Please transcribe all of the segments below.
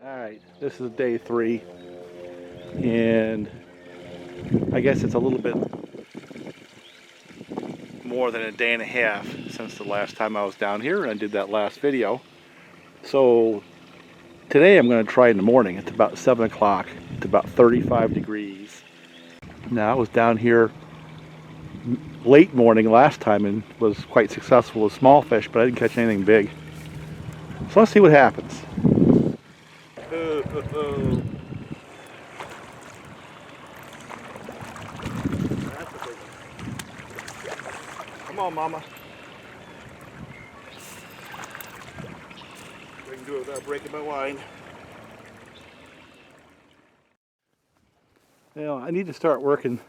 Alright, this is day 3, and I guess it's a little bit more than a day and a half since the last time I was down here and I did that last video. So today I'm going to try in the morning. It's about 7 o'clock. It's about 35 degrees. Now I was down here late morning last time and was quite successful with small fish, but I didn't catch anything big. So let's see what happens. Come on, Mama. I can do it without breaking my line. You know, I need to start working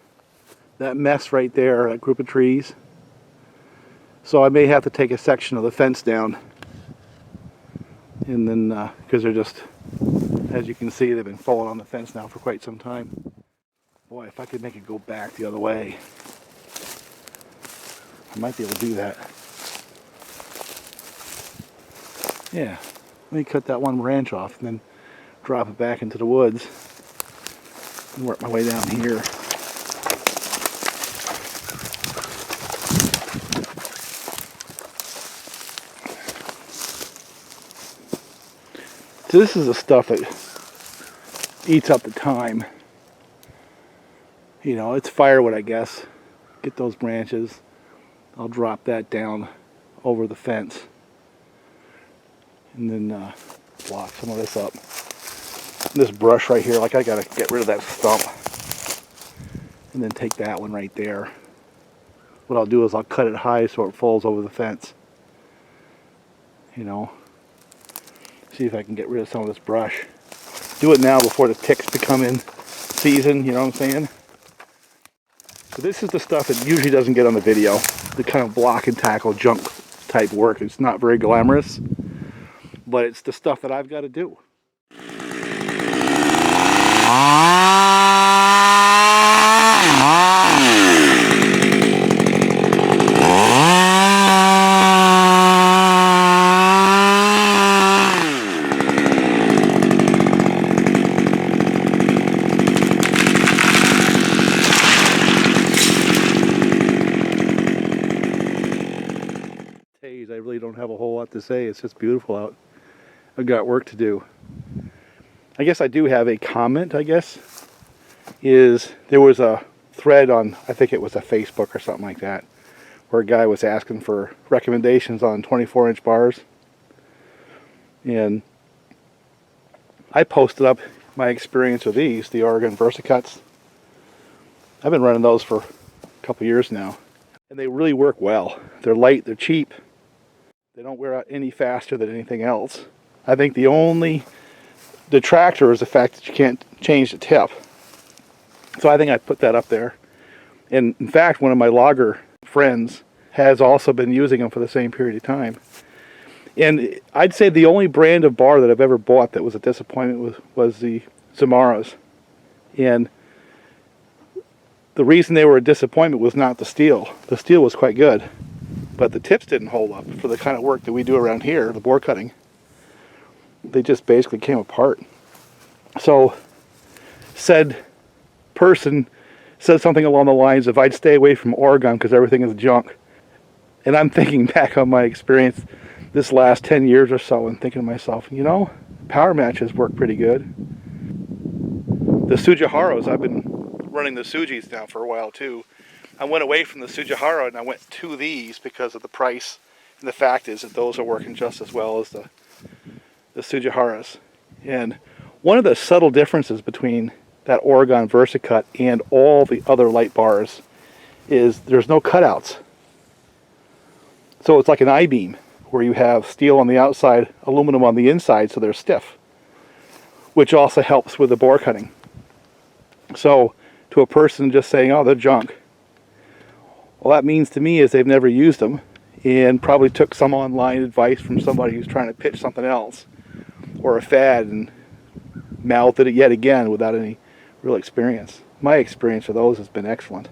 that mess right there, that group of trees. So I may have to take a section of the fence down. And then, because they're just, as you can see, they've been falling on the fence now for quite some time. Boy, if I could make it go back the other way, I might be able to do that. Yeah, let me cut that one branch off and then drop it back into the woods and work my way down here. So this is the stuff that eats up the time. You know, it's firewood, I guess. Get those branches. I'll drop that down over the fence. And then block some of this up. And this brush right here, like I gotta get rid of that stump. And then take that one right there. What I'll do is I'll cut it high so it falls over the fence. You know. See if I can get rid of some of this brush. Do it now before the ticks become in season, you know what I'm saying? So this is the stuff that usually doesn't get on the video. The kind of block and tackle junk type work. It's not very glamorous, but it's the stuff that I've got to do. I really don't have a whole lot to say. It's just beautiful out. I've got work to do. I guess I do have a comment, I guess. There was a thread on, I think it was a Facebook or something like that, where a guy was asking for recommendations on 24-inch bars. And I posted up my experience with these, the Oregon VersaCuts. I've been running those for a couple years now. And they really work well. They're light, they're cheap. They don't wear out any faster than anything else. I think the only detractor is the fact that you can't change the tip. So I think I put that up there. And in fact, one of my logger friends has also been using them for the same period of time. And I'd say the only brand of bar that I've ever bought that was a disappointment was the Zamaras. And the reason they were a disappointment was not the steel. The steel was quite good. But the tips didn't hold up for the kind of work that we do around here, the board cutting. They just basically came apart. So, said person said something along the lines of, I'd stay away from Oregon because everything is junk. And I'm thinking back on my experience this last 10 years or so and thinking to myself, you know, power matches work pretty good. The Sugiharos, I've been running the Sujis now for a while too. I went away from the Sugihara and I went to these because of the price. And the fact is that those are working just as well as the Sugiharas. And one of the subtle differences between that Oregon VersaCut and all the other light bars is there's no cutouts. So it's like an I-beam where you have steel on the outside, aluminum on the inside, so they're stiff. Which also helps with the bore cutting. So to a person just saying, oh, they're junk. All that means to me is they've never used them and probably took some online advice from somebody who's trying to pitch something else or a fad and mouthed it yet again without any real experience. My experience with those has been excellent.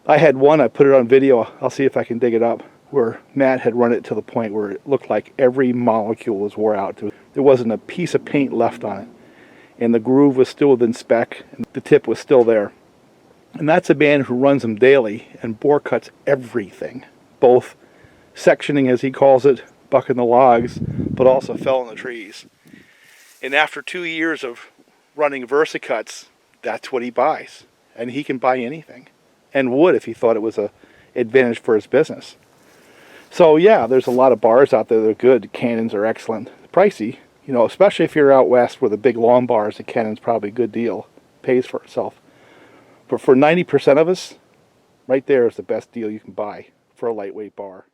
I had one, I put it on video, I'll see if I can dig it up, where Matt had run it to the point where it looked like every molecule was wore out. There wasn't a piece of paint left on it. And the groove was still within spec, and the tip was still there. And that's a man who runs them daily and bore cuts everything, both sectioning, as he calls it, bucking the logs, but also felling the trees. And after 2 years of running VersaCuts, that's what he buys. And he can buy anything, and would if he thought it was a advantage for his business. So yeah, there's a lot of bars out there that are good. Cannons are excellent. Pricey, you know, especially if you're out west where the big long bars, the Cannon's probably a good deal. Pays for itself. But for 90% of us, right there is the best deal you can buy for a lightweight bar.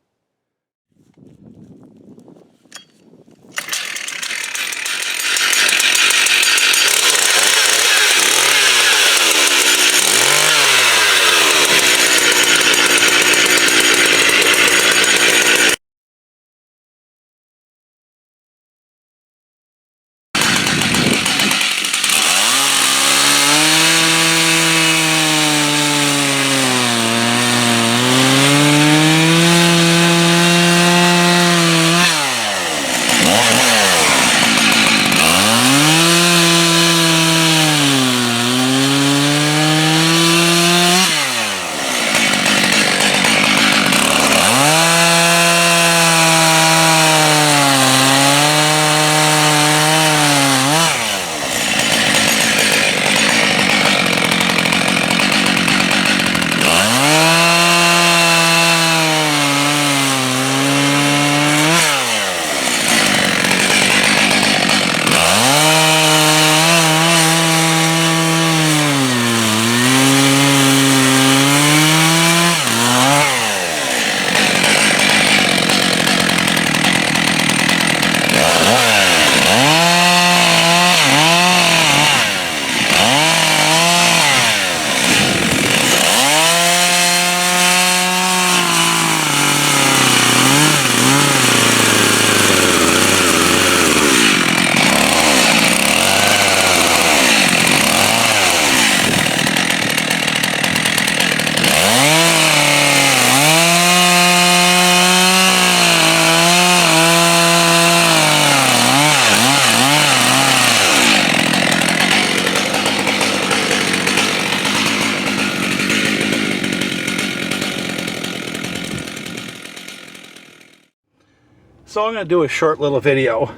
So I'm going to do a short little video,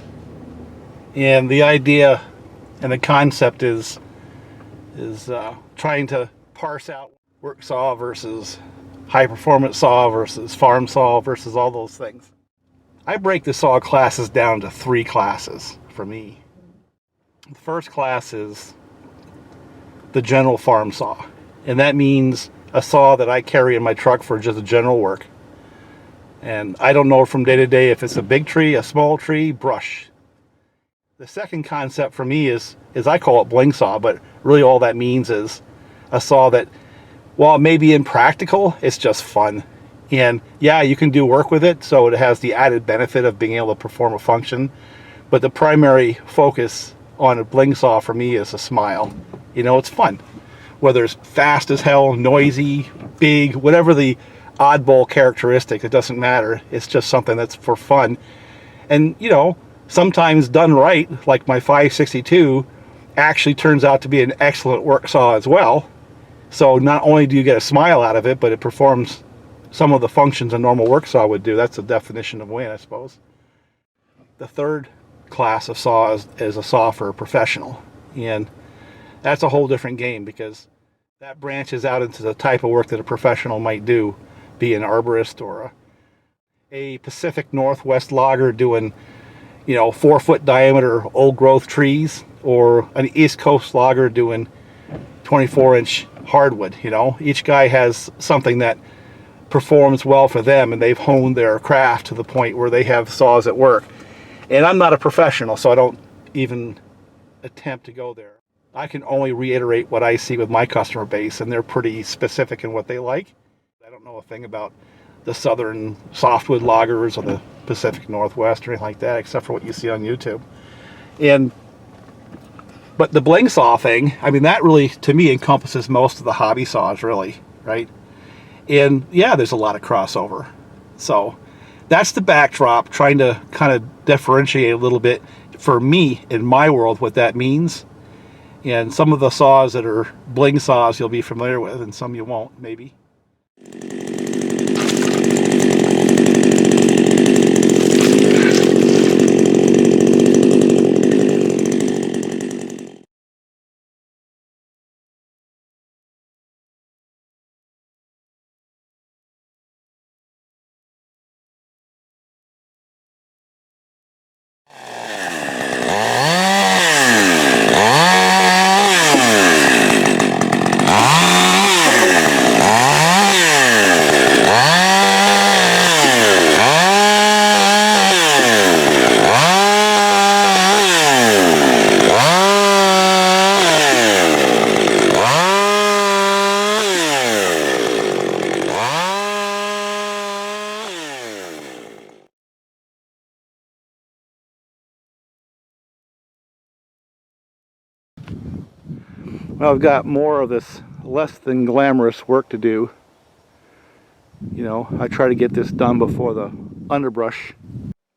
and the idea and the concept is trying to parse out work saw versus high performance saw versus farm saw versus all those things. I break the saw classes down to 3 classes for me. The first class is the general farm saw, and that means a saw that I carry in my truck for just general work. And I don't know from day to day if it's a big tree, a small tree, brush. The second concept for me is I call it Bling saw, but really all that means is a saw that, while it may be impractical, it's just fun. And yeah, you can do work with it, so it has the added benefit of being able to perform a function. But the primary focus on a Bling saw for me is a smile. You know, it's fun. Whether it's fast as hell, noisy, big, whatever the oddball characteristic, it doesn't matter. It's just something that's for fun. And you know, sometimes done right, like my 562 actually turns out to be an excellent work saw as well. So not only do you get a smile out of it, but it performs some of the functions a normal work saw would do. That's the definition of win, I suppose. The third class of saw is a saw for a professional, and that's a whole different game, because that branches out into the type of work that a professional might do, be an arborist or a Pacific Northwest logger doing, you know, 4-foot diameter old growth trees, or an East Coast logger doing 24-inch hardwood. You know, each guy has something that performs well for them, and they've honed their craft to the point where they have saws at work. And I'm not a professional, so I don't even attempt to go there. I can only reiterate what I see with my customer base, and they're pretty specific in what they like. I don't know a thing about the southern softwood loggers or the Pacific Northwest or anything like that, except for what you see on YouTube. But the Bling saw thing, I mean, that really, to me, encompasses most of the hobby saws, really, right? And yeah, there's a lot of crossover. So that's the backdrop, trying to kind of differentiate a little bit for me, in my world, what that means. And some of the saws that are Bling saws you'll be familiar with, and some you won't, maybe. Well, I've got more of this less than glamorous work to do. You know, I try to get this done before the underbrush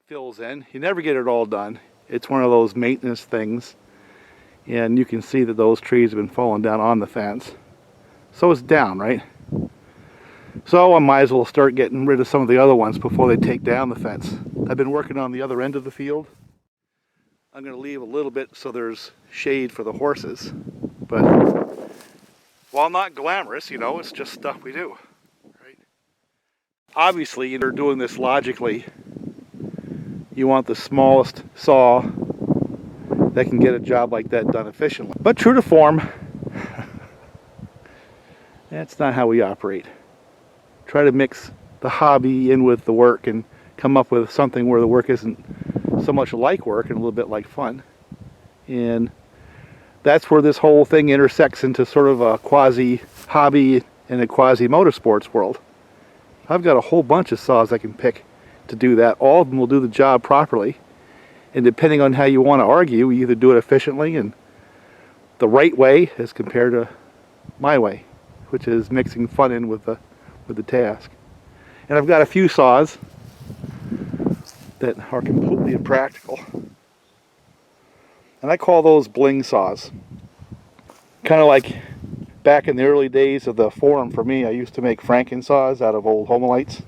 fills in. You never get it all done. It's one of those maintenance things. And you can see that those trees have been falling down on the fence. So it's down, right? So I might as well start getting rid of some of the other ones before they take down the fence. I've been working on the other end of the field. I'm going to leave a little bit so there's shade for the horses. But while not glamorous, you know, it's just stuff we do, right? Obviously, you're doing this logically. You want the smallest saw that can get a job like that done efficiently. But true to form, that's not how we operate. Try to mix the hobby in with the work and come up with something where the work isn't so much like work and a little bit like fun. And that's where this whole thing intersects into sort of a quasi hobby and a quasi motorsports world. I've got a whole bunch of saws I can pick to do that. All of them will do the job properly. And depending on how you want to argue, you either do it efficiently and the right way as compared to my way, which is mixing fun in with the task. And I've got a few saws that are completely impractical. And I call those Bling saws. Kind of like back in the early days of the forum for me, I used to make Franken saws out of old Homolites.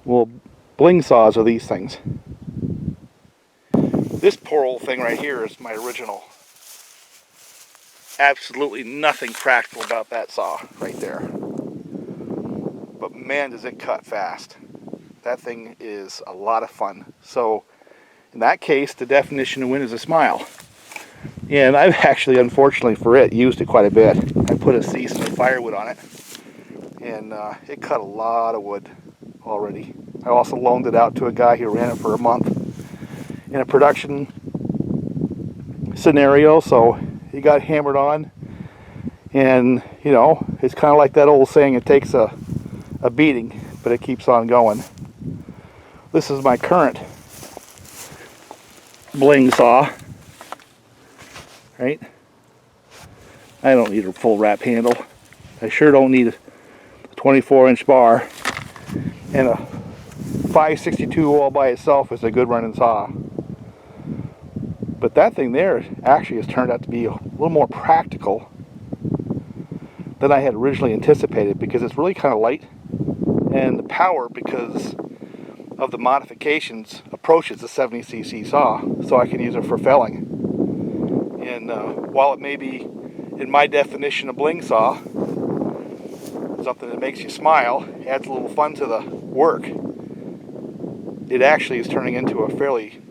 Well, Bling saws are these things. This poor old thing right here is my original. Absolutely nothing practical about that saw right there. But man, does it cut fast. That thing is a lot of fun. So in that case, the definition of win is a smile. And I've actually, unfortunately for it, used it quite a bit. I put a season of Firewood on it. And it cut a lot of wood already. I also loaned it out to a guy who ran it for a month in a production scenario. So he got hammered on. And, you know, it's kind of like that old saying, it takes a beating, but it keeps on going. This is my current Bling saw, right? I don't need a full wrap handle. I sure don't need a 24-inch bar, and a 562 all by itself is a good running saw. But that thing there actually has turned out to be a little more practical than I had originally anticipated, because it's really kind of light, and the power, because of the modifications, approaches the 70cc saw, so I can use it for felling. And while it may be, in my definition, a Bling saw, something that makes you smile, adds a little fun to the work, it actually is turning into a fairly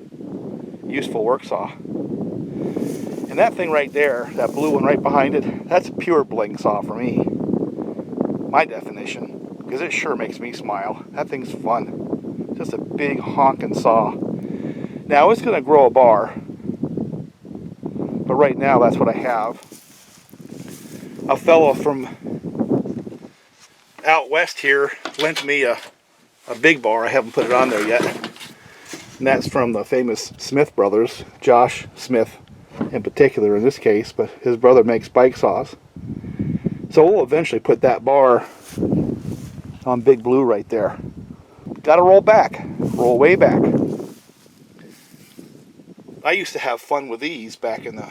useful work saw. And that thing right there, that blue one right behind it, that's a pure Bling saw for me. My definition, because it sure makes me smile. That thing's fun. Just a big honking saw. Now it's going to grow a bar, but right now that's what I have. A fellow from out west here lent me a big bar. I haven't put it on there yet. And that's from the famous Smith brothers, Josh Smith in particular in this case, but his brother makes bike saws. So we'll eventually put that bar on Big Blue right there. Got to roll back, roll way back. I used to have fun with these back in the,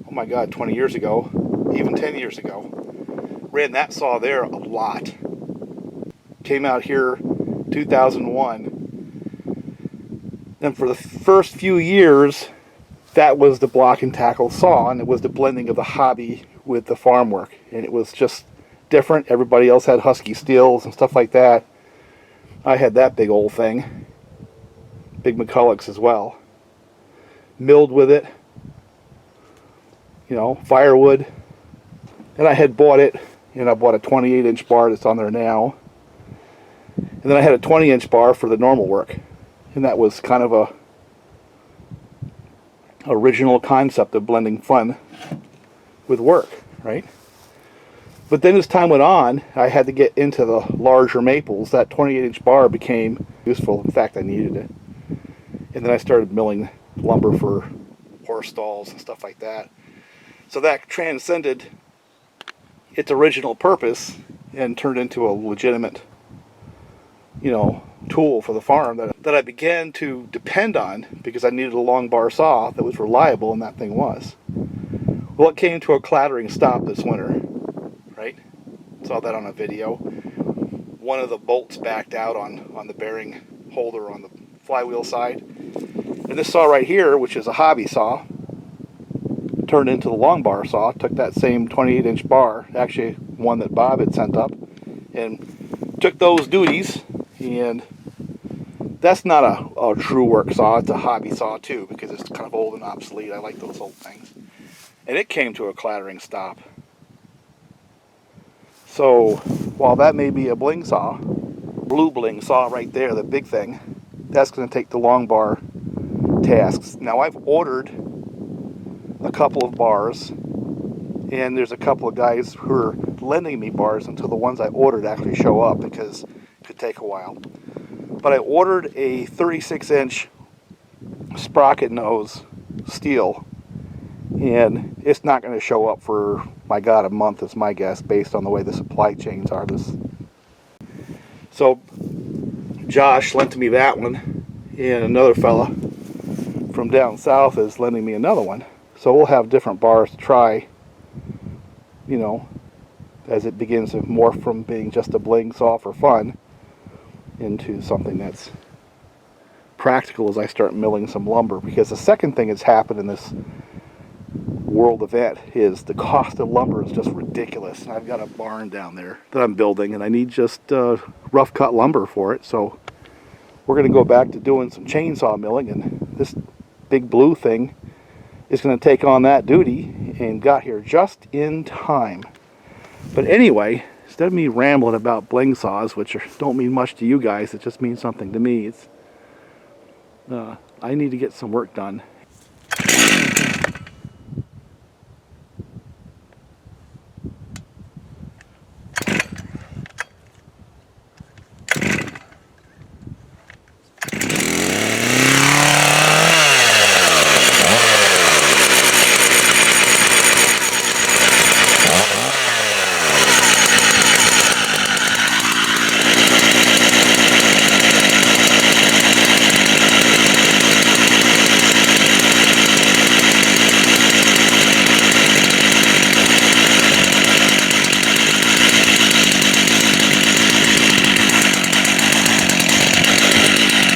oh my God, 20 years ago, even 10 years ago. Ran that saw there a lot. Came out here 2001. And for the first few years, that was the block and tackle saw, and it was the blending of the hobby with the farm work. And it was just different. Everybody else had Husky steels and stuff like that. I had that big old thing. Big McCullochs as well. Milled with it. You know, Firewood. And I had bought it, and I bought a 28-inch bar that's on there now. And then I had a 20-inch bar for the normal work. And that was kind of a original concept of blending fun with work, right? But then as time went on, I had to get into the larger maples. That 28-inch bar became useful. In fact, I needed it. And then I started milling lumber for horse stalls and stuff like that. So that transcended its original purpose and turned into a legitimate, you know, tool for the farm that I began to depend on because I needed a long bar saw that was reliable, and that thing was. Well, it came to a clattering stop this winter, right? Saw that on a video. One of the bolts backed out on the bearing holder on the flywheel side. And this saw right here, which is a hobby saw, turned into the long bar saw. Took that same 28-inch bar, actually one that Bob had sent up, and took those duties. And that's not a true work saw. It's a hobby saw too, because it's kind of old and obsolete. I like those old things. And it came to a clattering stop. So while that may be a Bling saw, blue Bling saw right there, the big thing, that's going to take the long bar tasks. Now I've ordered a couple of bars, and there's a couple of guys who are lending me bars until the ones I ordered actually show up, because it could take a while. But I ordered a 36-inch sprocket nose steel, and it's not going to show up for, my God, a month is my guess, based on the way the supply chains are. So Josh lent me that one, and another fella from down south is lending me another one. So we'll have different bars to try, you know, as it begins to morph from being just a Bling saw for fun into something that's practical as I start milling some lumber. Because the second thing that's happened in this world event is the cost of lumber is just ridiculous. And I've got a barn down there that I'm building, and I need just rough cut lumber for it. So we're going to go back to doing some chainsaw milling, and this big blue thing is going to take on that duty, and got here just in time. But anyway, instead of me rambling about Bling saws, which don't mean much to you guys, it just means something to me, it's I need to get some work done.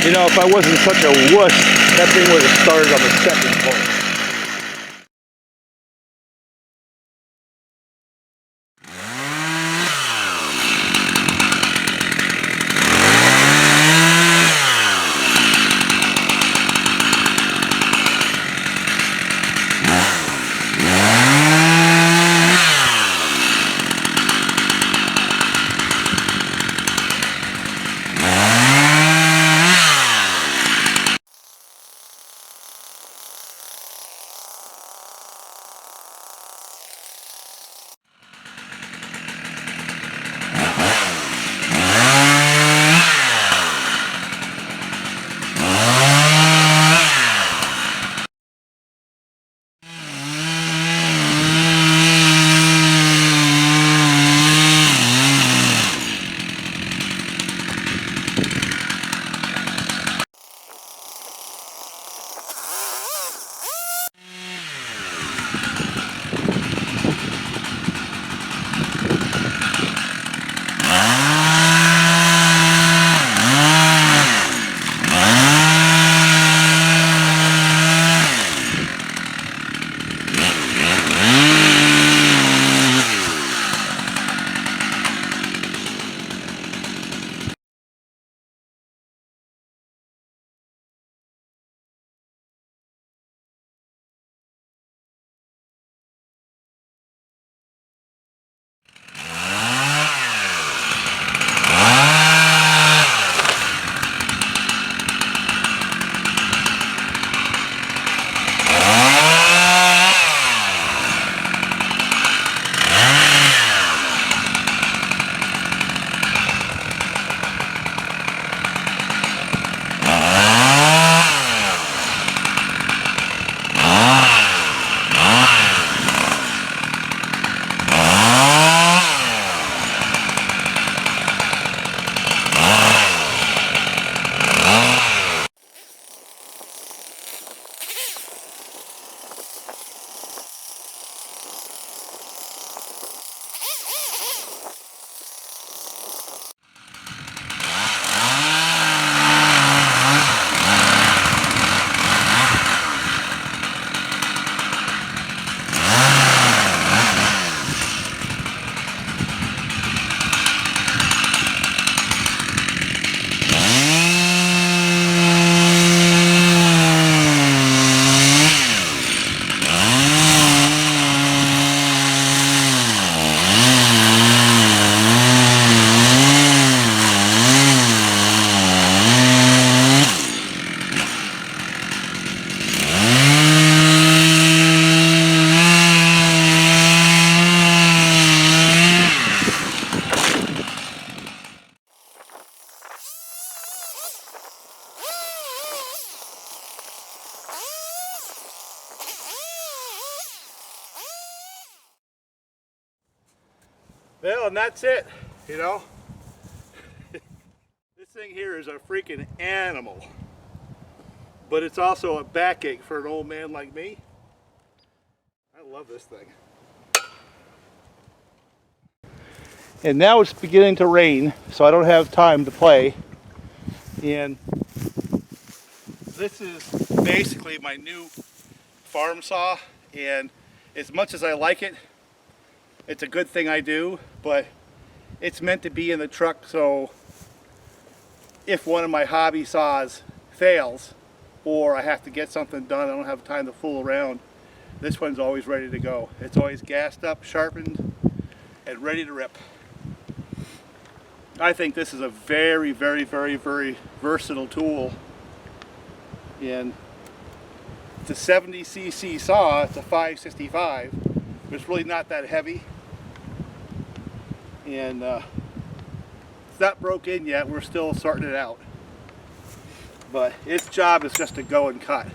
You know, if I wasn't such a wuss, that thing would have started on the second point. Well, and that's it, you know. This thing here is a freaking animal. But it's also a backache for an old man like me. I love this thing. And now it's beginning to rain, so I don't have time to play. And this is basically my new farm saw. And as much as I like it, it's a good thing I do, but it's meant to be in the truck, so if one of my hobby saws fails, or I have to get something done, I don't have time to fool around, this one's always ready to go. It's always gassed up, sharpened, and ready to rip. I think this is a very, very, very, very versatile tool. And it's a 70cc saw, it's a 565, but it's really not that heavy. And it's not broke in yet, we're still sorting it out. But its job is just to go and cut.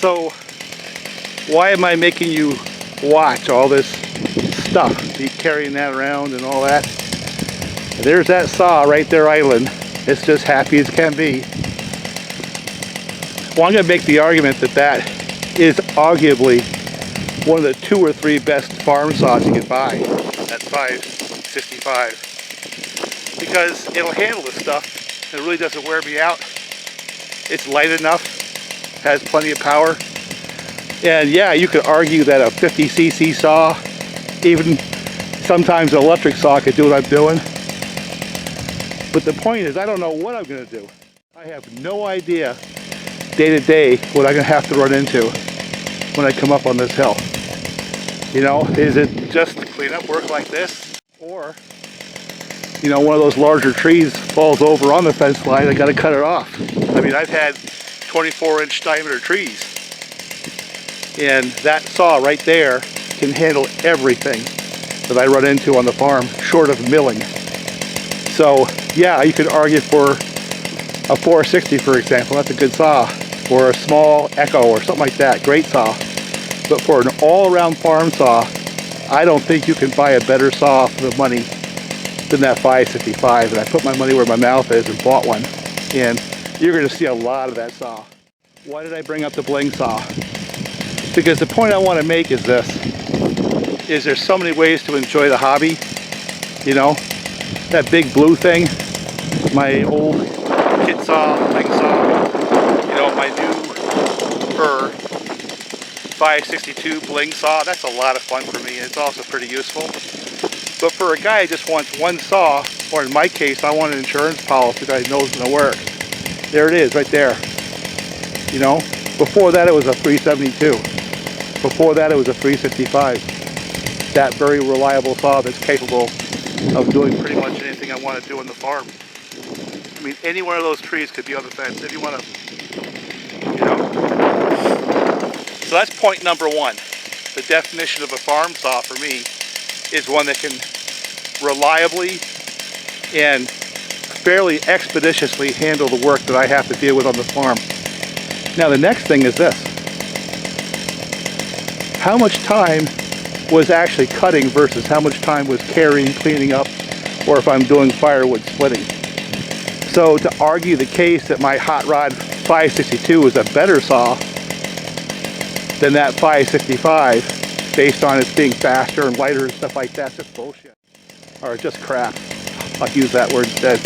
So why am I making you watch all this stuff? Be carrying that around and all that. There's that saw right there idling. It's just happy as can be. Well, I'm going to make the argument that that is arguably one of the 2 or 3 best farm saws you can buy at 565, because it'll handle this stuff. It really doesn't wear me out. It's light enough, has plenty of power. And yeah, you could argue that a 50cc saw, even sometimes an electric saw, could do what I'm doing. But the point is, I don't know what I'm going to do. I have no idea day to day what I'm going to have to run into when I come up on this hill. You know, is it just cleanup work like this? Or, you know, one of those larger trees falls over on the fence line, I got to cut it off. I mean, I've had 24-inch diameter trees. And that saw right there can handle everything that I run into on the farm, short of milling. So, yeah, you could argue for a 460, for example. That's a good saw. Or a small Echo or something like that. Great saw. But for an all-around farm saw, I don't think you can buy a better saw for the money than that 565. And I put my money where my mouth is and bought one. And you're going to see a lot of that saw. Why did I bring up the Bling saw? Because the point I want to make is this. Is there's so many ways to enjoy the hobby. You know, that big blue thing, my old kit saw, Bling saw, you know, my new 562 Bling saw, that's a lot of fun for me, and it's also pretty useful. But for a guy who just wants one saw, or in my case, I want an insurance policy that I know is going to work. There it is, right there. You know, before that it was a 372. Before that it was a 365. That very reliable saw that's capable of doing pretty much anything I want to do on the farm. I mean, any one of those trees could be on the fence if you want to, you know. So that's point number one. The definition of a farm saw for me is one that can reliably and fairly expeditiously handle the work that I have to deal with on the farm. Now the next thing is this. How much time was actually cutting versus how much time was carrying, cleaning up, or if I'm doing firewood splitting. So to argue the case that my Hot Rod 562 is a better saw than that 565 based on it being faster and lighter and stuff like that, that's just bullshit. Or just crap. I'll use that word instead.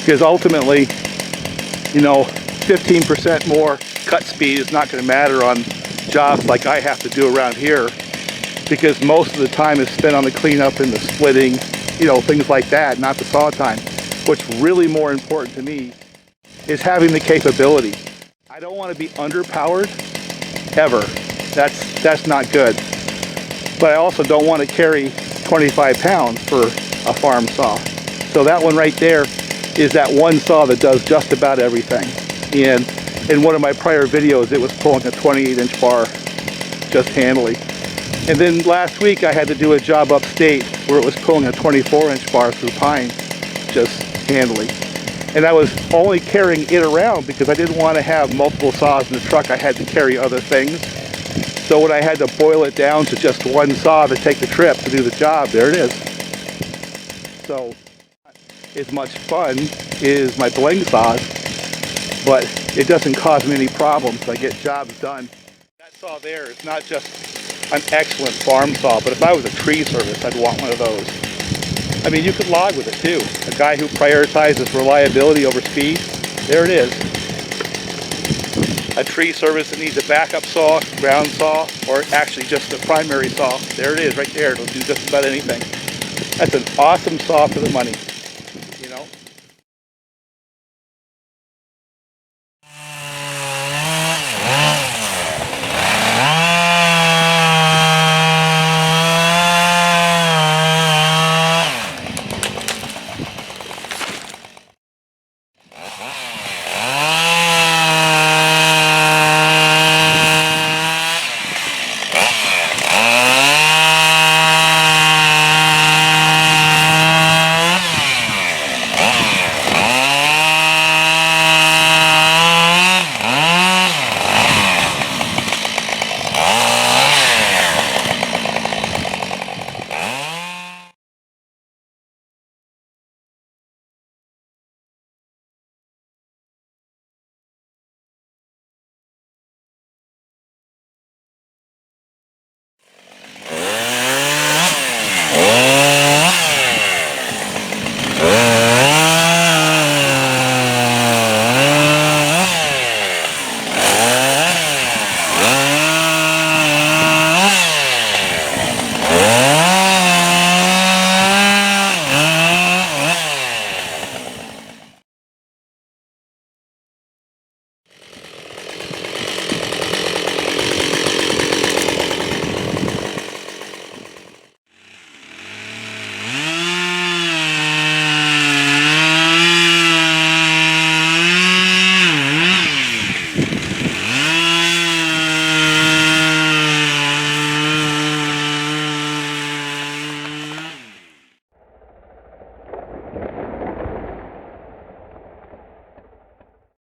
Because ultimately, you know, 15% more cut speed is not going to matter on jobs like I have to do around here, because most of the time is spent on the cleanup and the splitting, you know, things like that, not the saw time. What's really more important to me is having the capability. I don't want to be underpowered ever. That's not good. But I also don't want to carry 25 pounds for a farm saw. So that one right there is that one saw that does just about everything. And in one of my prior videos, it was pulling a 28-inch bar just handily. And then last week I had to do a job upstate where it was pulling a 24-inch bar through pine just handily. And I was only carrying it around because I didn't want to have multiple saws in the truck. I had to carry other things. So when I had to boil it down to just one saw to take the trip to do the job, there it is. So as much fun is my Bling saws, but it doesn't cause me any problems. I get jobs done. That saw there is not just an excellent farm saw, but if I was a tree service, I'd want one of those. I mean, you could log with it too. A guy who prioritizes reliability over speed, there it is. A tree service that needs a backup saw, ground saw, or actually just a primary saw, there it is right there. It'll do just about anything. That's an awesome saw for the money.